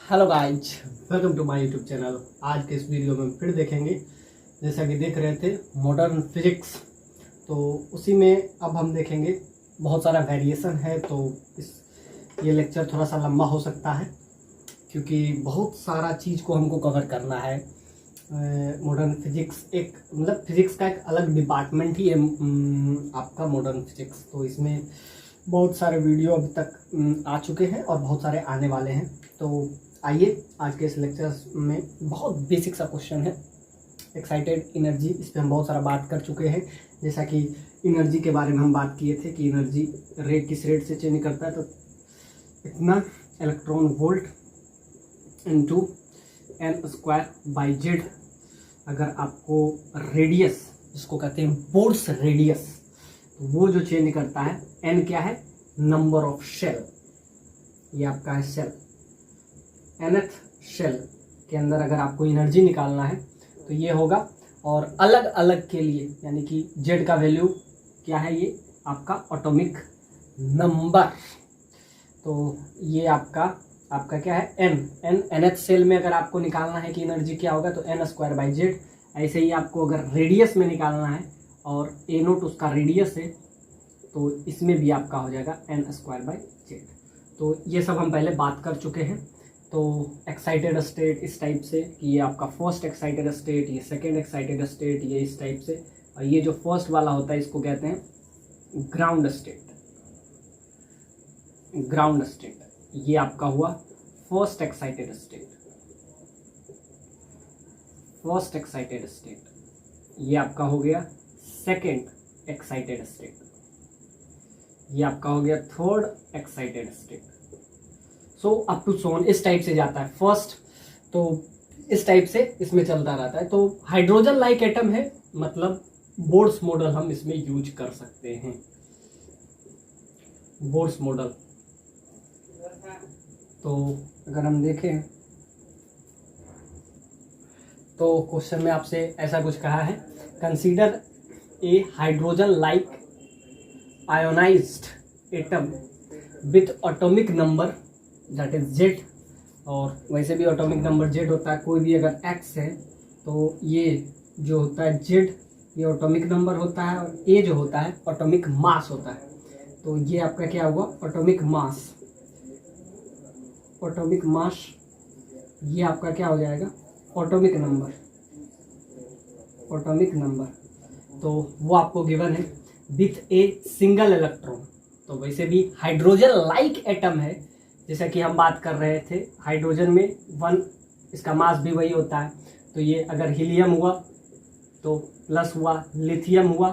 Hello guys, welcome to my YouTube channel. आज के इस वीडियो में फिर देखेंगे, जैसा कि देख रहे थे मॉडर्न फिजिक्स, तो उसी में अब हम देखेंगे बहुत सारा वेरिएशन है। तो ये लेक्चर थोड़ा सा लंबा हो सकता है क्योंकि बहुत सारा चीज़ को हमको कवर करना है। मॉडर्न फिजिक्स एक मतलब फिजिक्स का एक अलग डिपार्टमेंट ही है आपका मॉडर्न फिजिक्स। तो इसमें बहुत सारे वीडियो अभी तक आ चुके हैं और बहुत सारे आने वाले हैं। तो आइए आज के इस लेक्चर में बहुत बेसिक सा क्वेश्चन है, एक्साइटेड एनर्जी। इस पर हम बहुत सारा बात कर चुके हैं। जैसा कि एनर्जी के बारे में हम बात किए थे कि एनर्जी रेट किस रेट से चेंज करता है, तो इतना इलेक्ट्रॉन वोल्ट इनटू n²/z। अगर आपको रेडियस, जिसको कहते हैं बोर्ड्स रेडियस, वो जो चेंज करता है, n क्या है, नंबर ऑफ शेल। ये आपका है शेल, nth शेल के अंदर अगर आपको एनर्जी निकालना है तो ये होगा। और अलग अलग के लिए यानी कि z का वैल्यू क्या है, ये आपका एटॉमिक नंबर। तो ये आपका क्या है, nth सेल में अगर आपको निकालना है कि एनर्जी क्या होगा तो n²/z। ऐसे ही आपको अगर रेडियस में निकालना है और a0 उसका रेडियस है तो इसमें भी आपका हो जाएगा n²/z। तो ये सब हम पहले बात कर चुके हैं। तो एक्साइटेड स्टेट इस टाइप से कि ये आपका फर्स्ट एक्साइटेड स्टेट, ये सेकेंड एक्साइटेड स्टेट, ये इस टाइप से। और ये जो फर्स्ट वाला होता है इसको कहते हैं ग्राउंड स्टेट। ग्राउंड स्टेट ये आपका हुआ first excited state. First excited state ये आपका हो गया सेकेंड एक्साइटेड स्टेट। ये आपका हो गया third excited state. So up to so on, इस टाइप से जाता है फर्स्ट। तो इस टाइप से इसमें चलता रहता है। तो हाइड्रोजन लाइक एटम है, मतलब बोर्ड्स मॉडल हम इसमें यूज कर सकते हैं। बोर्ड्स मॉडल, तो अगर हम देखें तो क्वेश्चन में आपसे ऐसा कुछ कहा है, consider a hydrogen like ionised atom with atomic number that is Z। और वैसे भी एटॉमिक नंबर Z होता है, कोई भी अगर X है तो ये जो होता है Z, ये एटॉमिक नंबर होता है, और A जो होता है एटॉमिक मास होता है। तो ये आपका क्या हुआ, एटॉमिक मास। एटॉमिक मास ये आपका क्या हो जाएगा, एटॉमिक नंबर। एटॉमिक नंबर तो वो आपको गिवन है विथ ए सिंगल इलेक्ट्रॉन। तो वैसे भी हाइड्रोजन लाइक एटम है, जैसा कि हम बात कर रहे थे हाइड्रोजन में 1, इसका मास भी वही होता है। तो ये अगर हीलियम हुआ तो प्लस हुआ, लिथियम हुआ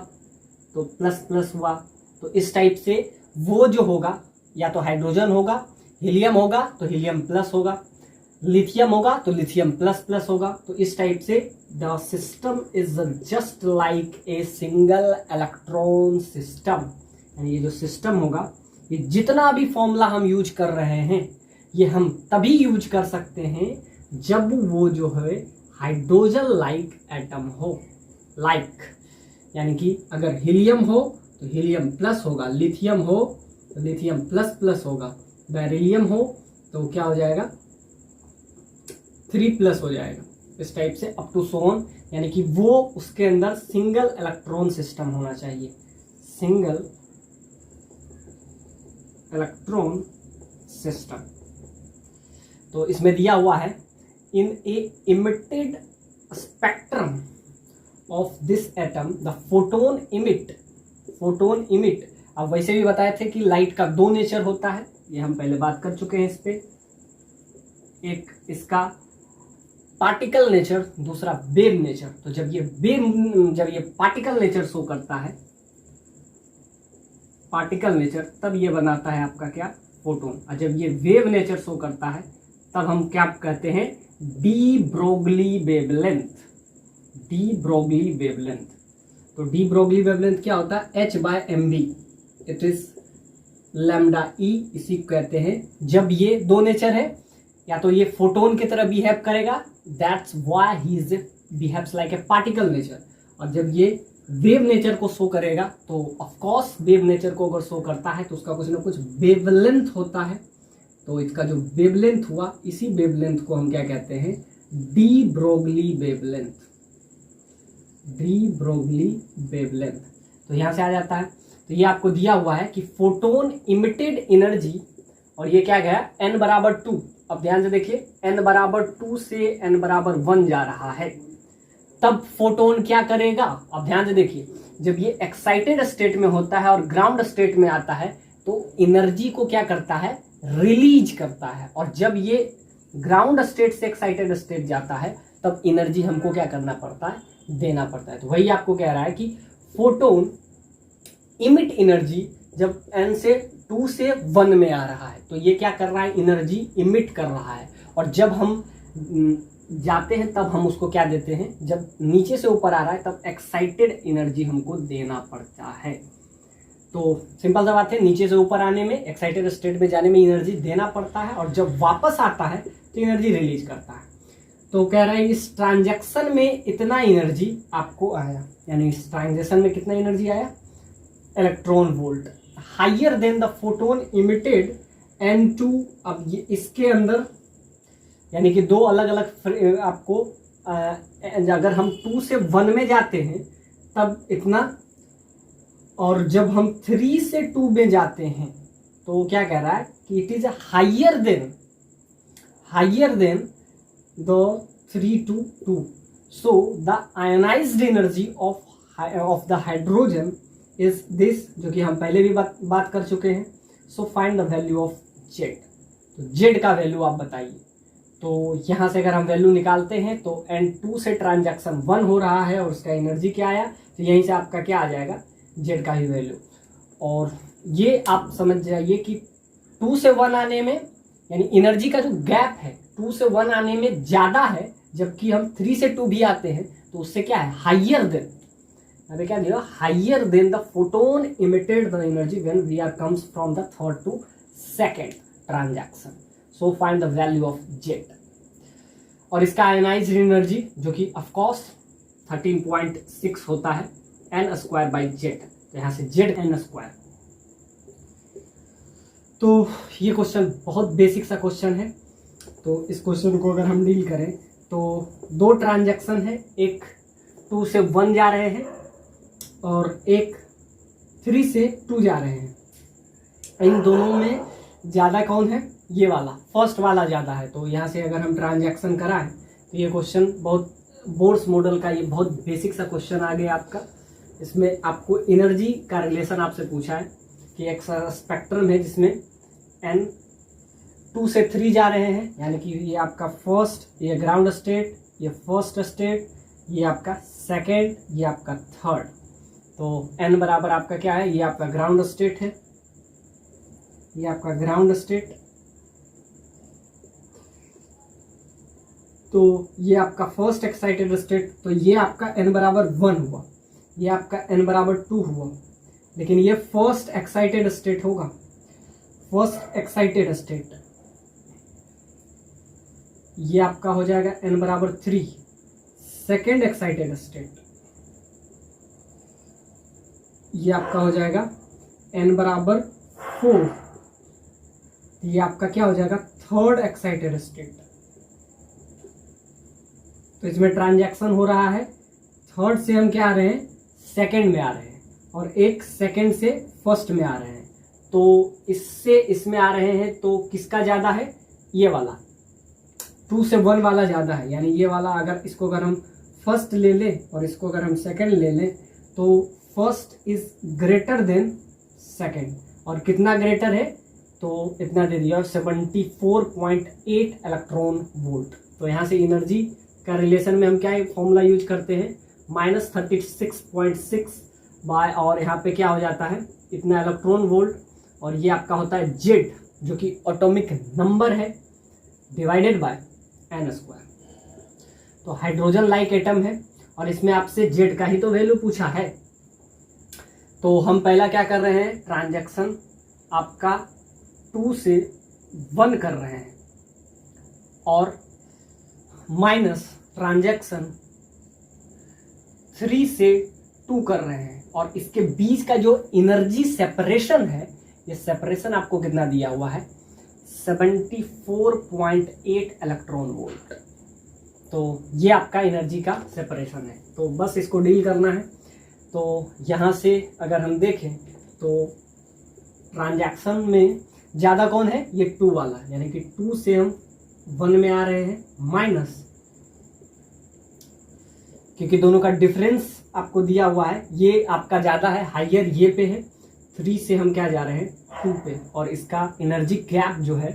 तो प्लस प्लस हुआ। तो इस टाइप से वो जो होगा, या तो हाइड्रोजन होगा, हीलियम होगा तो हीलियम प्लस होगा, लिथियम होगा तो लिथियम प्लस प्लस होगा। तो इस टाइप से the system is just like a single electron system. यानी ये जो सिस्टम होगा, ये जितना भी फॉर्मूला हम यूज कर रहे हैं ये हम तभी यूज कर सकते हैं जब वो जो है हाइड्रोजन लाइक एटम हो। लाइक यानी कि अगर हीलियम हो तो हीलियम प्लस होगा, लिथियम हो तो लिथियम प्लस प्लस होगा, बेरिलियम हो तो क्या हो जाएगा, 3+ हो जाएगा। इस टाइप से अप टू सो ऑन, यानी कि वो उसके अंदर सिंगल इलेक्ट्रॉन सिस्टम होना चाहिए। Single electron system. तो इसमें दिया हुआ है, in A emitted spectrum of this atom the photon emit. Photon emit, अब वैसे भी बताए थे कि लाइट का 2 नेचर होता है, ये हम पहले बात कर चुके हैं इस पे। एक इसका पार्टिकल नेचर, दूसरा वेव नेचर। तो जब ये पार्टिकल नेचर शो करता है, पार्टिकल नेचर, तब ये बनाता है आपका क्या, फोटोन। और जब ये वेव नेचर शो करता है तब हम क्या कहते हैं, de Broglie wavelength. De Broglie wavelength. तो डी ब्रोगली वेवलेंथ क्या होता है, h/mv। इट इज लैम्डा ई, इसी को कहते हैं। जब ये 2 नेचर है, या तो ये फोटोन की तरह बिहेव करेगा, that's why he is behaves like a particle nature. और जब ये वेव नेचर को शो करेगा तो ऑफ कोर्स वेव नेचर को अगर शो करता है तो उसका कुछ ना कुछ वेवलेंथ होता है। तो इसका जो वेवलेंथ हुआ, इसी वेवलेंथ को हम क्या कहते हैं, de Broglie wavelength, de Broglie wavelength. तो यहाँ से आ जाता है। तो ये आपको दिया हुआ है कि फोटोन इमिटेड एनर्जी, और ये क्या गया n बराबर 2। अब ध्यान से देखिए, n बराबर 2 से n बराबर 1 जा रहा है, तब फोटोन क्या करेगा। अब ध्यान से देखिए, जब ये एक्साइटेड स्टेट में होता है और ग्राउंड स्टेट में आता है तो एनर्जी को क्या करता है, रिलीज करता है। और जब ये ग्राउंड स्टेट से एक्साइटेड स्टेट जाता है तब एनर्जी हमको क्या करना पड़ता है, देना पड़ता है। तो वही आपको कह रहा है कि फोटोन इमिट एनर्जी जब n से 2 से 1 में आ रहा है तो ये क्या कर रहा है, एनर्जी इमिट कर रहा है। और जब हम जाते हैं तब हम उसको क्या देते हैं, जब नीचे से ऊपर आ रहा है तब एक्साइटेड एनर्जी हमको देना पड़ता है। तो सिंपल सा बात है, नीचे से ऊपर आने में, एक्साइटेड स्टेट में जाने में एनर्जी देना पड़ता है, और जब वापस आता है तो एनर्जी रिलीज करता है। तो कह रहा है इस ट्रांजैक्शन में इतना एनर्जी आपको आया, यानी इस ट्रांजैक्शन में कितना एनर्जी आया, electron volt, higher than the photon emitted n2। अब ये इसके अंदर यानी कि दो अलग अलग आपको अगर हम 2 से 1 में जाते हैं तब इतना, और जब हम 3 से 2 में जाते हैं तो क्या कह रहा है कि it is higher than the 3 to 2। So the ionized energy of the hydrogen is this, जो कि हम पहले भी बात कर चुके हैं। So find the value of Z. तो जेड का वैल्यू आप बताइए। तो यहाँ से अगर हम वैल्यू निकालते हैं तो n2 से ट्रांजैक्शन 1 हो रहा है और उसका एनर्जी क्या आया, तो यहीं से आपका क्या आ जाएगा, जेड का ही वैल्यू। और ये आप समझ जाइए कि 2 से 1 आने में, यानी एनर्जी का जो गैप है 2 से 1 आने में ज़्यादा है, जबकि हम 3 से 2 भी आते हैं तो उससे क्या है, हाइयर देन, अभी क्या दिया, higher than the photon emitted the energy when we are comes from the third to second transaction. So find the value of Z. और इसका आयनाइज्ड एनर्जी जो कि ऑफकोर्स 13.6 होता है n² बाई जेड। तो यहाँ से जेड n²। तो ये क्वेश्चन बहुत बेसिक सा क्वेश्चन है। तो इस क्वेश्चन को अगर हम डील करें तो दो ट्रांजैक्शन है, एक 2 से 1 जा रहे हैं और एक 3 से 2 जा रहे हैं। इन दोनों में ज़्यादा कौन है, ये वाला, फर्स्ट वाला ज़्यादा है। तो यहाँ से अगर हम ट्रांजैक्शन कराएं तो ये क्वेश्चन बहुत बोर्ड्स मॉडल का, ये बहुत बेसिक सा क्वेश्चन आ गया आपका। इसमें आपको एनर्जी का रिलेशन आपसे पूछा है कि एक स्पेक्ट्रम है जिसमें n 2 से 3 जा रहे हैं, यानी कि ये आपका फर्स्ट, ये ग्राउंड स्टेट, ये फर्स्ट स्टेट, ये आपका सेकेंड, ये आपका थर्ड। तो n बराबर आपका क्या है, ये आपका ग्राउंड स्टेट है, ये आपका ग्राउंड स्टेट, तो ये आपका फर्स्ट एक्साइटेड स्टेट, तो ये आपका n बराबर 1 हुआ, ये आपका n बराबर 2 हुआ। लेकिन ये फर्स्ट एक्साइटेड स्टेट होगा, फर्स्ट एक्साइटेड स्टेट, ये आपका हो जाएगा n बराबर 3। सेकेंड एक्साइटेड स्टेट, ये आपका हो जाएगा n बराबर 4। ये आपका क्या हो जाएगा, थर्ड एक्साइटेड स्टेट। तो इसमें ट्रांजैक्शन हो रहा है, थर्ड से हम क्या आ रहे हैं, सेकंड में आ रहे हैं, और एक सेकंड से फर्स्ट में आ रहे हैं। तो इससे इसमें आ रहे हैं तो किसका ज़्यादा है, ये वाला 2 से 1 वाला ज़्यादा है। यानी ये वाला, अगर इसको अगर हम फर्स्ट ले लें और इसको अगर हम सेकंड ले लें तो first is greater than second. और कितना ग्रेटर है, तो इतना दे दिया, 74.8 इलेक्ट्रॉन वोल्ट। तो यहाँ से एनर्जी का रिलेशन में हम क्या फॉर्मूला यूज करते हैं, -36.6 बाय, और यहाँ पे क्या हो जाता है, इतना इलेक्ट्रॉन वोल्ट, और ये आपका होता है जेड जो कि एटॉमिक नंबर है, डिवाइडेड बाय n²। तो हाइड्रोजन लाइक एटम है और इसमें आपसे जेड का ही तो वैल्यू पूछा है। तो हम पहला क्या कर रहे हैं, ट्रांजैक्शन आपका 2 से 1 कर रहे हैं और माइनस ट्रांजैक्शन 3 से 2 कर रहे हैं, और इसके बीच का जो एनर्जी सेपरेशन है, ये सेपरेशन आपको कितना दिया हुआ है, 74.8 इलेक्ट्रॉन वोल्ट। तो ये आपका एनर्जी का सेपरेशन है। तो बस इसको डील करना है। तो यहाँ से अगर हम देखें तो ट्रांजैक्शन में ज़्यादा कौन है, ये 2 वाला, यानी कि 2 से हम 1 में आ रहे हैं, माइनस क्योंकि दोनों का डिफरेंस आपको दिया हुआ है, ये आपका ज़्यादा है, हाइयर ये पे है, 3 से हम क्या जा रहे हैं 2 पे, और इसका एनर्जी गैप जो है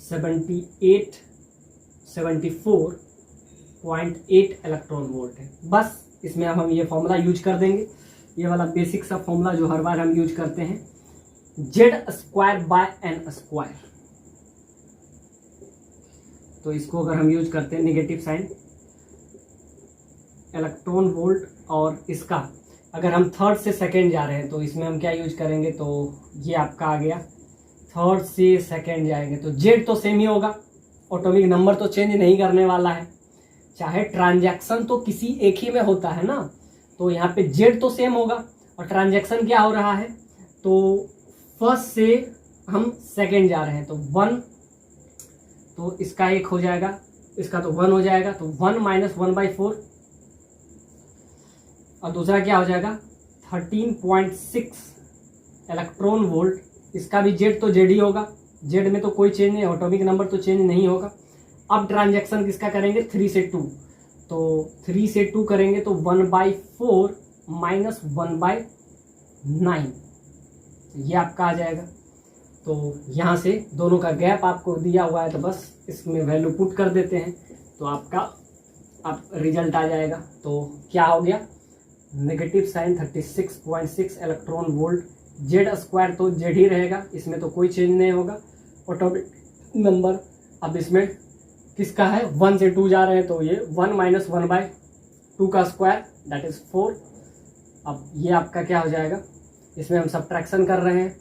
74.8 इलेक्ट्रॉन वोल्ट है। बस इसमें अब हम ये फॉर्मूला यूज कर देंगे, ये वाला बेसिक सा फॉर्मूला जो हर बार हम यूज करते हैं, Z²/n²। तो इसको अगर हम यूज करते हैं नेगेटिव साइन, इलेक्ट्रॉन वोल्ट, और इसका अगर हम थर्ड से सेकेंड जा रहे हैं तो इसमें हम क्या यूज करेंगे, तो ये आपका आ गया, थर्ड से सेकेंड जाएंगे तो जेड तो सेम ही होगा, एटॉमिक नंबर तो चेंज नहीं करने वाला है, चाहे ट्रांजैक्शन तो किसी एक ही में होता है ना, तो यहाँ पे जेड तो सेम होगा। और ट्रांजैक्शन क्या हो रहा है, तो फर्स्ट से हम सेकेंड जा रहे हैं, तो 1, तो इसका 1 हो जाएगा, इसका तो 1 हो जाएगा, तो 1 - 1/4, और दूसरा क्या हो जाएगा 13.6 इलेक्ट्रॉन वोल्ट, इसका भी जेड तो जेड ही होगा, जेड में तो कोई चेंज नहीं, एटॉमिक नंबर तो चेंज नहीं होगा। अब ट्रांजैक्शन किसका करेंगे, 3 से 2, तो 3 से 2 करेंगे तो 1/4 - 1/9, ये आपका आ जाएगा। तो यहाँ से दोनों का गैप आपको दिया हुआ है, तो बस इसमें वैल्यू पुट कर देते हैं तो आपका अब रिजल्ट आ जाएगा। तो क्या हो गया, negative sign 36.6 electron volt, Z² तो जेड ही रहेगा, इसमें तो कोई चेंज नहीं होगा, एटॉमिक नंबर अब इसमें किसका है, 1 से 2 जा रहे हैं, तो ये 1 - 1/2 का स्क्वायर दैट इज 4। अब ये आपका क्या हो जाएगा, इसमें हम सब्ट्रैक्शन कर रहे हैं,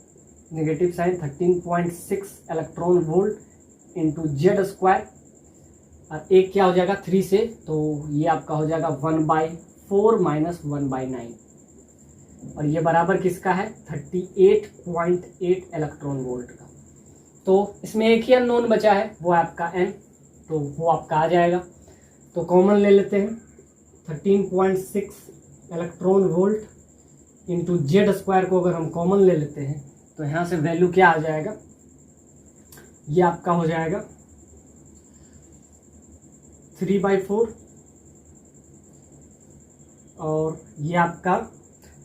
negative sign 13.6 electron volt into Z², और एक क्या हो जाएगा 3 से, तो ये आपका हो जाएगा 1/4 - 1/9, और ये बराबर किसका है 38.8 इलेक्ट्रॉन वोल्ट का। तो इसमें एक ही अननोन बचा है, वो आपका n, तो वो आपका आ जाएगा। तो कॉमन ले लेते हैं, 13.6 इलेक्ट्रॉन वोल्ट इंटू Z² को अगर हम कॉमन ले लेते हैं तो यहाँ से वैल्यू क्या आ जाएगा, ये आपका हो जाएगा 3/4, और ये आपका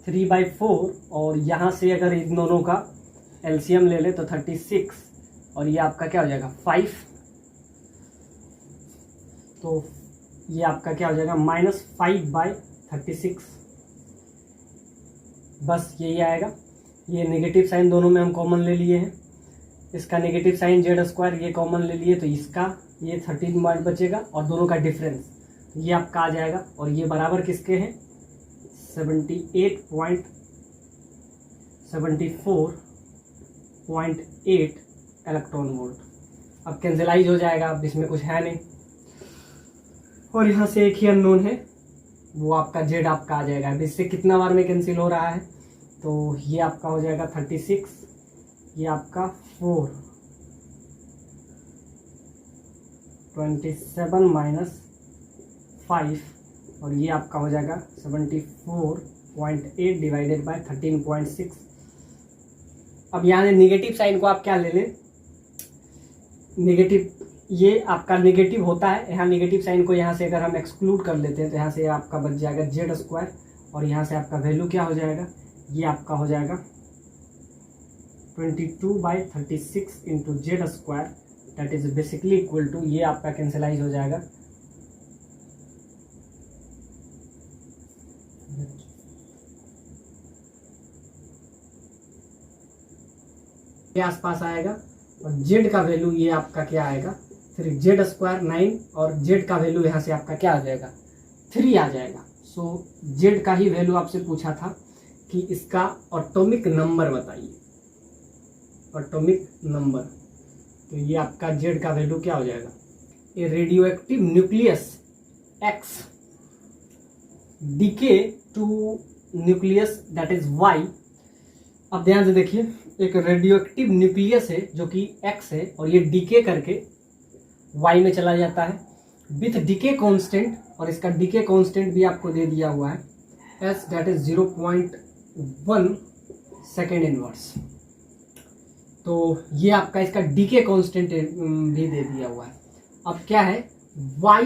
3/4, और यहाँ से अगर इन दोनों का एलसीएम ले ले तो 36, और ये आपका क्या हो जाएगा 5, तो ये आपका क्या हो जाएगा -5/36, बस यही आएगा। ये नेगेटिव साइन दोनों में हम कॉमन ले लिए हैं, इसका नेगेटिव साइन Z² ये कॉमन ले लिए, तो इसका ये 13 मार्क बचेगा, और दोनों का डिफरेंस ये आपका आ जाएगा, और ये बराबर किसके हैं 74.8 इलेक्ट्रॉन वोल्ट। अब कैंसिलाइज हो जाएगा, अब इसमें कुछ है नहीं, और यहाँ से एक ही अननोन है, वो आपका जेड आपका आ जाएगा। अब इससे कितना बार में कैंसिल हो रहा है, तो ये आपका हो जाएगा 36, ये आपका 4, 27 - 5, और ये आपका हो जाएगा 74.8 डिवाइडेड बाय 13.6। अब यहाँ नेगेटिव साइन को आप क्या ले लें, नेगेटिव, ये आपका नेगेटिव होता है, यहाँ नेगेटिव साइन को यहाँ से अगर हम एक्सक्लूड कर लेते हैं तो यहाँ से आपका बच जाएगा Z², और यहाँ से आपका वैल्यू क्या हो जाएगा, ये आपका हो जाएगा 22/36 into Z² that is basically equal to, ये आपका कैंसिलाइज हो जाएगा, के आसपास आएगा, और Z का वैल्यू ये आपका क्या आएगा, फिर Z² 9, और Z का वैल्यू यहाँ से आपका क्या आ जाएगा 3 आ जाएगा। सो Z का ही वैल्यू आपसे पूछा था कि इसका एटॉमिक नंबर बताइए, एटॉमिक नंबर, तो ये आपका Z का वैल्यू क्या हो जाएगा, A radioactive nucleus X decay to nucleus that is Y। अब ध्यान से देखिए, एक रेडियोएक्टिव न्यूक्लियस है जो कि X है और ये डीके करके Y में चला जाता है विथ डीके कांस्टेंट, और इसका डीके कांस्टेंट भी आपको दे दिया हुआ है S, that is 0.1 second inverse. तो ये आपका इसका डीके कांस्टेंट भी दे दिया हुआ है। अब क्या है, Y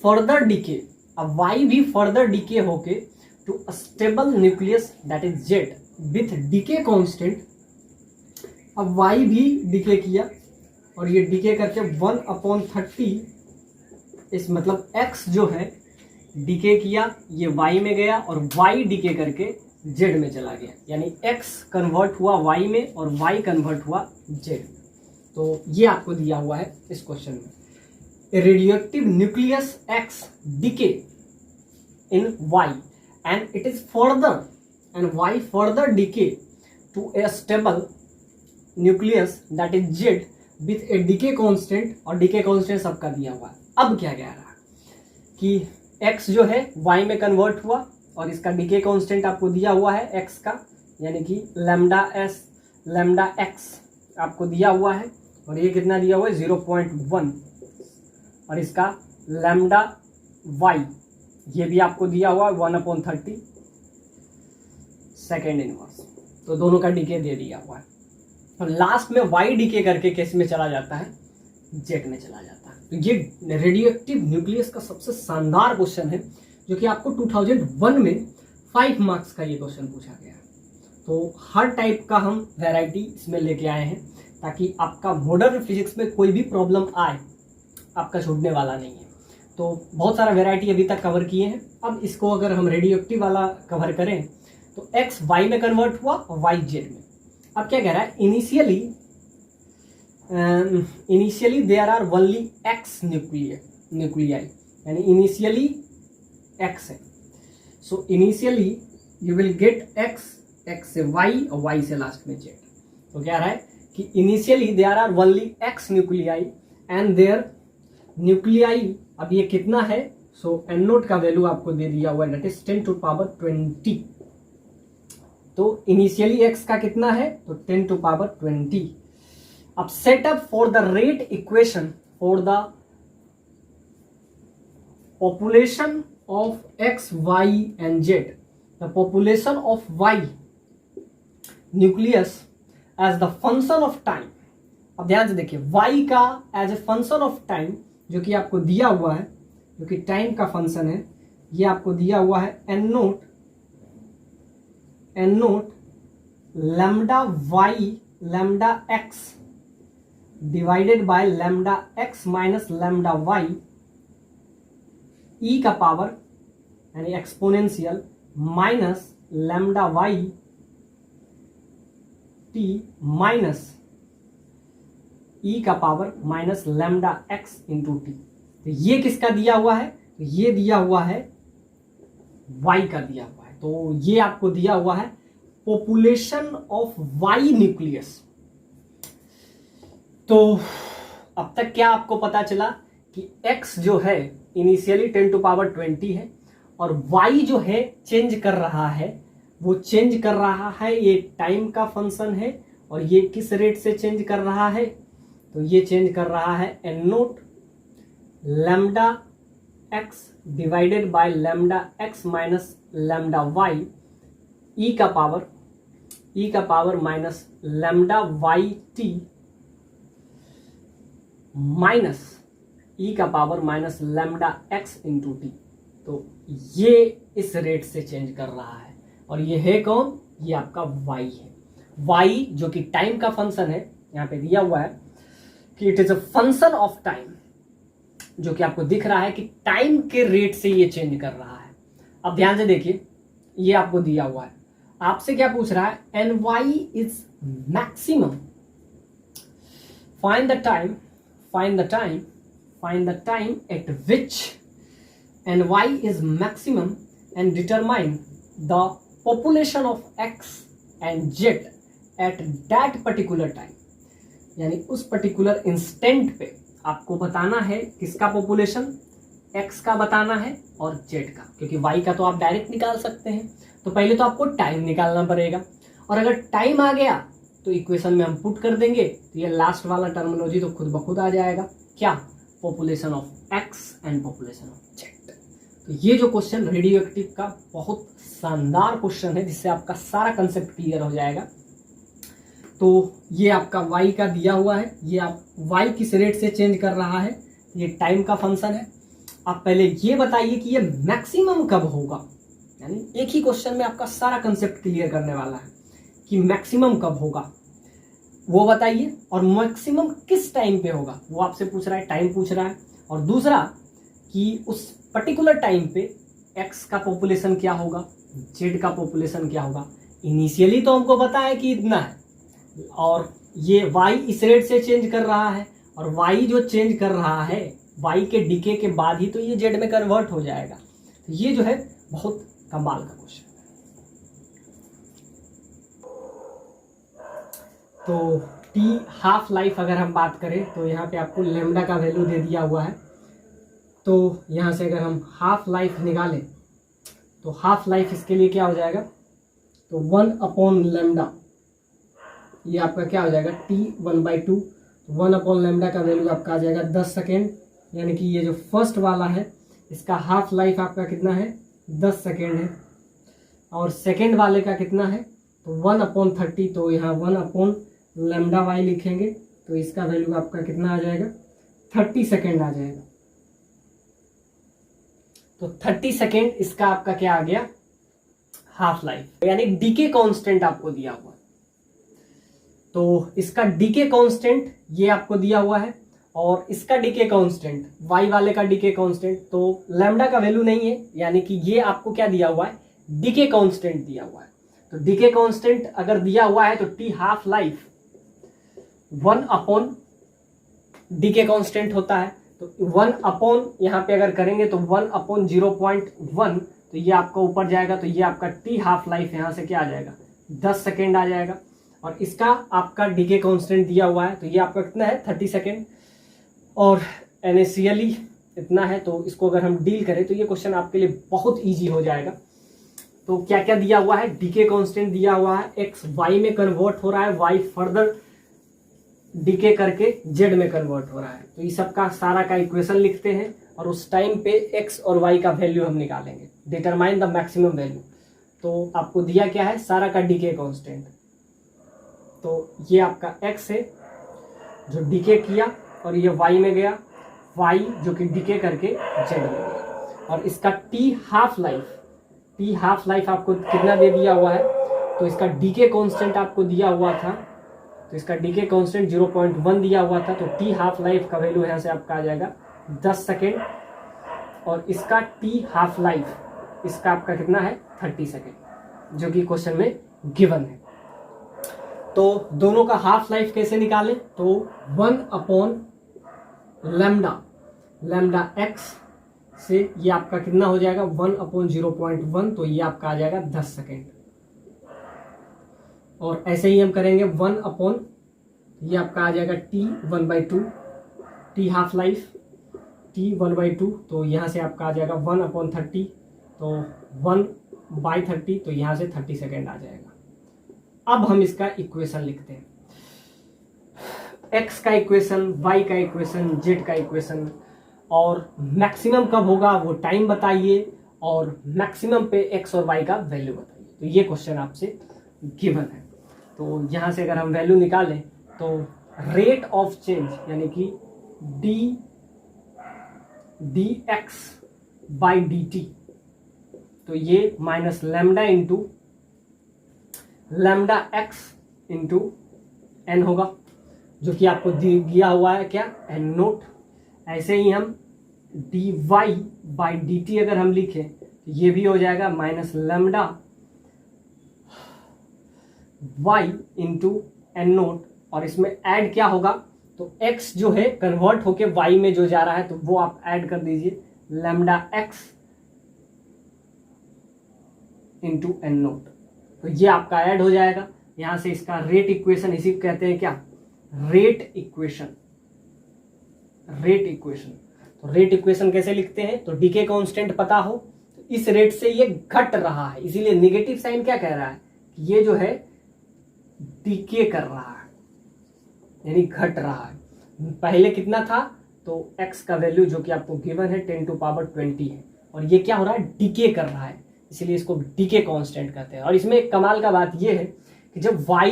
फर्दर डीके, अब Y भी फर्दर डीके होके to stable nucleus that is Z with decay constant. अब Y भी डीके किया और ये डीके करके 1/30, इस मतलब X जो है डीके किया, ये Y में गया और Y डीके करके Z में चला गया, यानी X कन्वर्ट हुआ Y में और Y कन्वर्ट हुआ Z। तो ये आपको दिया हुआ है इस क्वेश्चन में। A radioactive nucleus X decay in Y and it is further and Y further decay to a stable nucleus that is Z with a decay constant, और decay constant सबका दिया हुआ है। अब क्या कह रहा है कि X जो है Y में कन्वर्ट हुआ और इसका decay constant आपको दिया हुआ है X का, यानी कि लैम्डा S लैम्डा X आपको दिया हुआ है, और ये कितना दिया हुआ है 0.1, और इसका लैम्डा Y ये भी आपको दिया हुआ है 1/30 सेकेंड इनवर्स। तो दोनों का डीके दे दिया हुआ है, और लास्ट में Y डीके करके किस में चला जाता है, Z में चला जाता है। तो ये रेडियोएक्टिव न्यूक्लियस का सबसे शानदार क्वेश्चन है जो कि आपको 2001 में 5 मार्क्स का ये क्वेश्चन पूछा गया है। तो हर टाइप का हम वैरायटी इसमें लेके आए हैं ताकि आपका मॉडर्न फिजिक्स में कोई भी प्रॉब्लम आए आपका छूटने वाला नहीं है। तो बहुत सारा वैरायटी अभी तक कवर किए हैं। अब इसको अगर हम रेडियोएक्टिव वाला कवर करें तो X Y में कन्वर्ट हुआ और Y Z में। अब क्या कह रहा है, initially there are only X nuclei, यानी इनिशियली X है। सो initially you will get X से Y और Y से लास्ट में Z। तो क्या रहा है कि initially there are only X nuclei and there nuclei, अब ये कितना है, सो एन नोट का वैल्यू आपको दे दिया हुआ है दैट इज 10⁻20। तो इनिशियली X का कितना है, तो 10⁻20। अब setup for the rate equation for the population of X, Y and Z, the population of Y nucleus as the function of time. अब ध्यान से देखिए, Y का as a function of time जो कि आपको दिया हुआ है, जो कि टाइम का फंक्शन है, ये आपको दिया हुआ है N nought lambda Y lambda X divided by lambda X minus lambda Y e का पावर यानी exponential minus lambda Y t minus e का power minus lambda X into T. तो ये किसका दिया हुआ है, तो ये दिया हुआ है Y का दिया हुआ है। तो ये आपको दिया हुआ है पॉपुलेशन ऑफ Y न्यूक्लियस। तो अब तक क्या आपको पता चला कि X जो है इनिशियली 10⁻20 है और Y जो है चेंज कर रहा है, वो चेंज कर रहा है, ये टाइम का फंक्शन है, और ये किस रेट से चेंज कर रहा है, तो ये चेंज कर रहा है N nought lambda X divided by lambda X minus lambda Y e का power minus lambda Y t minus e का power minus lambda X into T. तो ये इस रेट से चेंज कर रहा है, और ये है कौन, ये आपका Y है। Y जो कि टाइम का फंक्शन है, यहाँ पे दिया हुआ है कि it is a function of time, जो कि आपको दिख रहा है कि टाइम के रेट से ये चेंज कर रहा है। अब ध्यान से देखिए, ये आपको दिया हुआ है, आपसे क्या पूछ रहा है, N Y is maximum, find the time at which N Y is maximum and determine the population of X and Z at that particular time. यानी उस पर्टिकुलर इंस्टेंट पे आपको बताना है किसका पॉपुलेशन, X का बताना है और Z का, क्योंकि Y का तो आप डायरेक्ट निकाल सकते हैं। तो पहले तो आपको टाइम निकालना पड़ेगा, और अगर टाइम आ गया तो इक्वेशन में हम पुट कर देंगे, तो ये लास्ट वाला टर्मिनोलॉजी तो खुद ब खुद आ जाएगा, क्या, population of x and population of Z. तो ये जो क्वेश्चन रेडियो एक्टिव का बहुत शानदार क्वेश्चन है, जिससे आपका सारा कंसेप्ट क्लियर हो जाएगा। तो ये आपका y का दिया हुआ है, ये आप y किस रेट से चेंज कर रहा है, ये टाइम का फंक्शन है। आप पहले ये बताइए कि ये मैक्सिमम कब होगा, यानी एक ही क्वेश्चन में आपका सारा कंसेप्ट क्लियर करने वाला है कि मैक्सिमम कब होगा वो बताइए, और मैक्सिमम किस टाइम पे होगा वो आपसे पूछ रहा है, टाइम पूछ रहा है। और दूसरा कि उस पर्टिकुलर टाइम पे x का पॉपुलेशन क्या होगा, z का पॉपुलेशन क्या होगा। इनिशियली तो हमको पता है कि इतना है, और ये y इस रेट से चेंज कर रहा है, और y जो चेंज कर रहा है y के डीके के बाद ही तो ये z में कन्वर्ट हो जाएगा। तो ये जो है बहुत कमाल का क्वेश्चन है। तो टी हाफ लाइफ अगर हम बात करें तो यहाँ पे आपको लेमडा का वैल्यू दे दिया हुआ है। तो यहाँ से अगर हम हाफ लाइफ निकालें तो हाफ लाइफ इसके लिए क्या हो जाएगा, तो 1 लेमडा, ये आपका क्या हो जाएगा t1/2। 1 लेमडा का वैल्यू आपका आ जाएगा 10 सेकेंड, यानी कि ये जो फर्स्ट वाला है इसका हाफ लाइफ आपका कितना है, 10 सेकेंड है। और सेकेंड वाले का कितना है, तो 1/30। तो यहाँ 1 लेमडा वाई लिखेंगे तो इसका वैल्यू आपका कितना आ जाएगा, 30 सेकेंड आ जाएगा। तो 30 सेकेंड इसका आपका क्या आ गया, हाफ लाइफ, यानी डीके कांस्टेंट आपको दिया हुआ है। तो इसका डीके कांस्टेंट ये आपको दिया हुआ है, और इसका डीके कांस्टेंट वाई वाले का डीके कांस्टेंट, तो लैम्डा का वैल्यू नहीं है, यानी कि ये आपको क्या दिया हुआ है, डीके कांस्टेंट दिया हुआ है। तो डीके कांस्टेंट अगर दिया हुआ है तो T half life 1 decay constant होता है। तो 1 यहाँ पे अगर करेंगे तो 1/0.1, तो ये आपका ऊपर जाएगा, तो ये आपका टी हाफ लाइफ यहाँ से क्या आ जाएगा, 10 सेकेंड आ जाएगा। और इसका आपका डीके कांस्टेंट दिया हुआ है, तो ये आपका कितना है, 30 सेकेंड, और NaCl इतना है। तो इसको अगर हम डील करें तो ये क्वेश्चन आपके लिए बहुत ईजी हो जाएगा। तो क्या क्या दिया हुआ है, डीके कांस्टेंट दिया हुआ है, एक्स वाई में कन्वर्ट हो रहा है, वाई फर्दर डीके करके जेड में कन्वर्ट हो रहा है। तो ये सब का सारा का इक्वेशन लिखते हैं, और उस टाइम पे एक्स और वाई का वैल्यू हम निकालेंगे, डिटरमाइन द मैक्सिमम वैल्यू। तो आपको दिया क्या है, सारा का डीके कांस्टेंट। तो ये आपका एक्स है जो डीके किया, और ये वाई में गया, वाई जो कि डीके करके जेड में गया। और इसका टी हाफ लाइफ आपको कितना दे दिया हुआ है, तो इसका डीके कांस्टेंट आपको दिया हुआ था, तो इसका डीके कांस्टेंट 0.1 दिया हुआ था। तो टी हाफ लाइफ का वैल्यू यहाँ से आपका आ जाएगा 10 सेकेंड, और इसका टी हाफ लाइफ इसका आपका कितना है, 30 सेकेंड, जो कि क्वेश्चन में गिवन है। तो दोनों का हाफ लाइफ कैसे निकालें, तो 1 लेमडा एक्स से ये आपका कितना हो जाएगा, 1/0.1, तो ये आपका आ जाएगा 10 सेकेंड। और ऐसे ही हम करेंगे 1 ये आपका आ जाएगा t1/2, T half life t1/2, तो यहाँ से आपका आ जाएगा 1/30, तो 1/30, तो यहाँ से 30 सेकेंड आ जाएगा। अब हम इसका इक्वेशन लिखते हैं, x का इक्वेशन, y का इक्वेशन, z का इक्वेशन, और मैक्सिमम कब होगा वो टाइम बताइए, और मैक्सिमम पे x और y का वैल्यू बताइए। तो ये क्वेश्चन आपसे गिवन है। तो यहाँ से अगर हम वैल्यू निकालें तो रेट ऑफ चेंज यानी कि dx/dt, तो ये minus lambda into lambda X into N होगा, जो कि आपको दिया हुआ है क्या, एन नोट। ऐसे ही हम dy/dt अगर हम लिखें तो ये भी हो जाएगा minus lambda y into N nought, और इसमें ऐड क्या होगा, तो x जो है कन्वर्ट होके y में जो जा रहा है तो वो आप ऐड कर दीजिए, lambda x into N nought. तो ये आपका ऐड हो जाएगा। यहां से इसका रेट इक्वेशन, इसी को कहते हैं क्या, रेट इक्वेशन। तो रेट इक्वेशन कैसे लिखते हैं, तो डीके कांस्टेंट पता हो, तो इस रेट से ये घट रहा है, इसीलिए नेगेटिव साइन क्या कह रहा है, ये जो है डीके कर रहा है, यानी घट रहा है। पहले कितना था, तो x का वैल्यू जो कि आपको गिवन है 10⁻20 है, और ये क्या हो रहा है, डीके कर रहा है, इसलिए इसको डीके कांस्टेंट कहते हैं। और इसमें एक कमाल का बात ये है कि जब y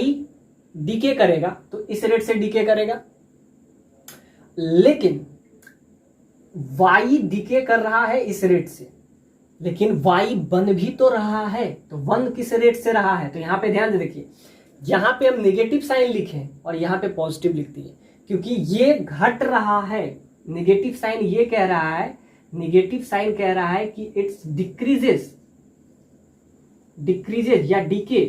डीके करेगा तो इस रेट से डीके करेगा, लेकिन y डीके कर रहा है इस रेट से, लेकिन y बन भी तो रहा है, तो वन किस रेट से रहा है। तो यहाँ पे ध्यान से देखिए, यहाँ पे हम नेगेटिव साइन लिखें और यहाँ पे पॉजिटिव लिखती है, क्योंकि ये घट रहा है। नेगेटिव साइन ये कह रहा है, नेगेटिव साइन कह रहा है कि इट्स डिक्रीजेस या डीके,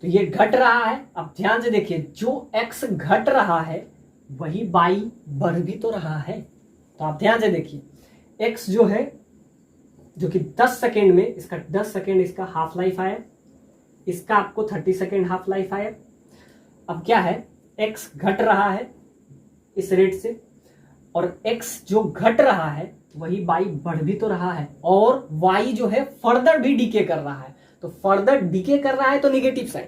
तो ये घट रहा है। अब ध्यान से देखिए, जो x घट रहा है वही y बढ़ भी तो रहा है। तो आप ध्यान से देखिए, x जो है, जो कि 10 सेकेंड में, इसका 10 सेकेंड इसका हाफ लाइफ आया, इसका आपको 30 सेकेंड हाफ लाइफ आया। अब क्या है, x घट रहा है इस रेट से, और x जो घट रहा है वही y बढ़ भी तो रहा है, और y जो है फर्दर भी डीके कर रहा है। तो फर्दर डीके कर रहा है तो नेगेटिव साइन,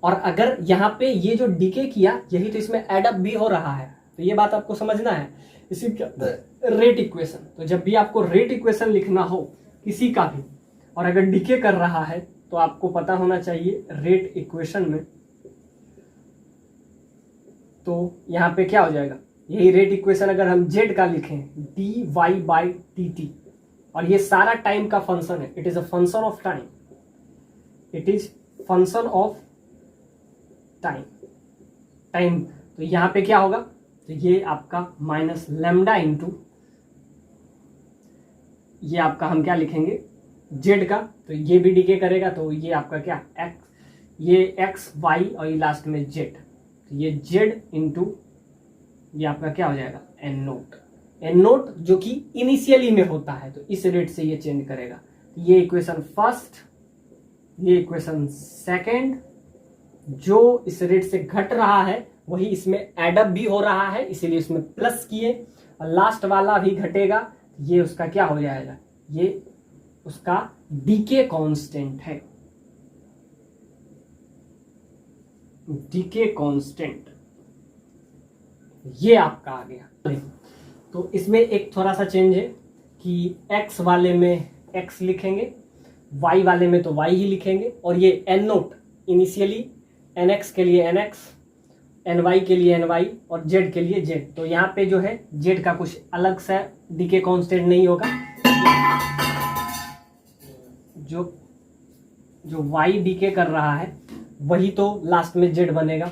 और अगर यहाँ पे ये जो डीके किया यही तो इसमें एड अप भी हो रहा है। तो ये बात आपको समझना है। इसी रेट इक्वेशन, तो जब भी आपको रेट इक्वेशन लिखना हो किसी का भी, और अगर डीके कर रहा है, तो आपको पता होना चाहिए रेट इक्वेशन में, तो यहाँ पे क्या हो जाएगा, यही रेट इक्वेशन अगर हम z का लिखें dy/dt, और ये सारा टाइम का फंक्शन है, it is a function of time, it is function of time. तो यहाँ पे क्या होगा, तो ये आपका माइनस लैम्डा इंटू, ये आपका हम क्या लिखेंगे z का, तो ये भी डीके करेगा, तो ये आपका क्या x, ये x y और ये लास्ट में z, तो ये z इंटू ये आपका क्या हो जाएगा एन नोट, जो कि इनिशियली में होता है, तो इस रेट से ये चेंज करेगा। ये इक्वेशन फर्स्ट, ये इक्वेशन सेकंड, जो इस रेट से घट रहा है वही इसमें एडअप भी हो रहा है, इसीलिए इसमें प्लस किए, और लास्ट वाला भी घटेगा, ये उसका क्या हो जाएगा, ये उसका डीके कांस्टेंट है, डीके कांस्टेंट, ये आपका आ गया। तो इसमें एक थोड़ा सा चेंज है कि x वाले में x लिखेंगे, y वाले में तो y ही लिखेंगे, और ये एन नोट इनिशियली nx के लिए nx, ny के लिए ny और z के लिए z। तो यहाँ पे जो है z का कुछ अलग सा डीके कांस्टेंट नहीं होगा, जो y डीके कर रहा है वही तो लास्ट में z बनेगा।